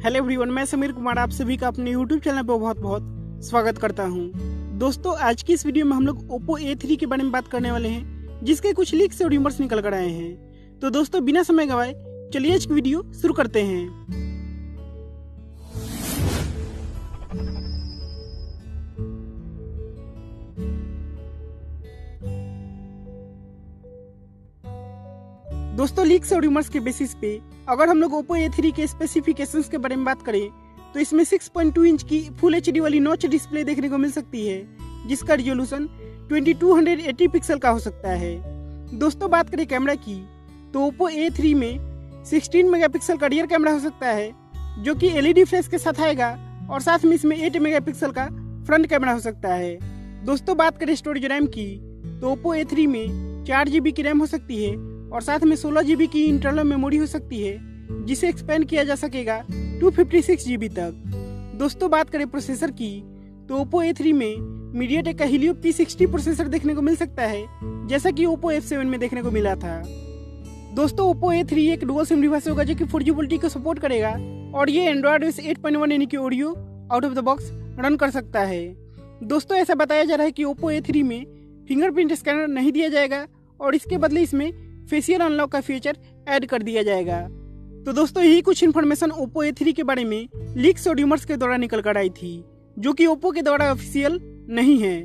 Hello everyone, मैं समीर कुमार आप सभी का अपने यूट्यूब चैनल पर बहुत बहुत स्वागत करता हूं। दोस्तों, आज की इस वीडियो में हम लोग OPPO A3 के बारे में बात करने वाले हैं, जिसके कुछ लीक्स और र्यूमर्स निकल कर आए हैं। तो दोस्तों, बिना समय गवाए चलिए आज की वीडियो शुरू करते हैं। दोस्तों, लीक्स और र्यूमर्स के बेसिस पे अगर हम लोग OPPO A3 के स्पेसिफिकेशंस के बारे में बात करें तो इसमें 6.2 इंच की फुल HD वाली नॉच डिस्प्ले देखने को मिल सकती है, जिसका रिजोल्यूशन 2280 पिक्सल का हो सकता है। दोस्तों, बात करें कैमरा की तो OPPO A3 में 16 मेगापिक्सल का रियर कैमरा हो सकता है, जो कि LED फ्लैश के साथ आएगा, और साथ में इसमें 8 मेगापिक्सल का फ्रंट कैमरा हो सकता है। दोस्तों, बात करें स्टोरेज रैम की तो OPPO A3 में 4GB की रैम हो सकती है और साथ में 16GB की इंटरनल मेमोरी हो सकती है, जिसे एक्सपेंड किया जा सकेगा 256GB तक। दोस्तों, बात करें प्रोसेसर की तो OPPO A3 में Mediatek का Helio P60 प्रोसेसर देखने को मिल सकता है, जैसा कि OPPO F7 में देखने को मिला था। दोस्तों, OPPO A3 एक डुअल सिम डिवाइस होगा जो कि 4G वोल्टी को सपोर्ट करेगा, और ये Android OS 8.1 यानी कि audio out of the box run कर सकता है। दोस्तों, ऐसा बताया जा रहा है कि OPPO A3 में फिंगरप्रिंट स्कैनर नहीं दिया जाएगा और इसके बदले इसमें फेशियल अनलॉक का फीचर ऐड कर दिया जाएगा। तो दोस्तों, यही कुछ इन्फॉर्मेशन OPPO A3 के बारे में लीक्स और र्यूमर्स के द्वारा निकल कर आई थी, जो कि OPPO के द्वारा ऑफिशियल नहीं है।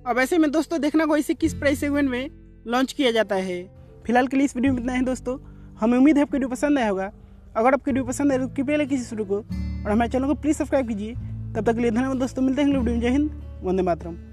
अब ऐसे में दोस्तों देखना को इसे किस प्राइस सेगमेंट में लॉन्च किया जाता है। फिलहाल के लिए इस वीडियो में इतना है दोस्तों। हमें उम्मीद है आपको वीडियो पसंद आया होगा। अगर आपको वीडियो पसंद आए तो कृपया लाइक कीजिए शुरू को, और हमारे चैनल को प्लीज सब्सक्राइब कीजिए। तब तक के लिए धन्यवाद दोस्तों, मिलते हैं अगले वीडियो में। जय हिंद, वंदे मातरम।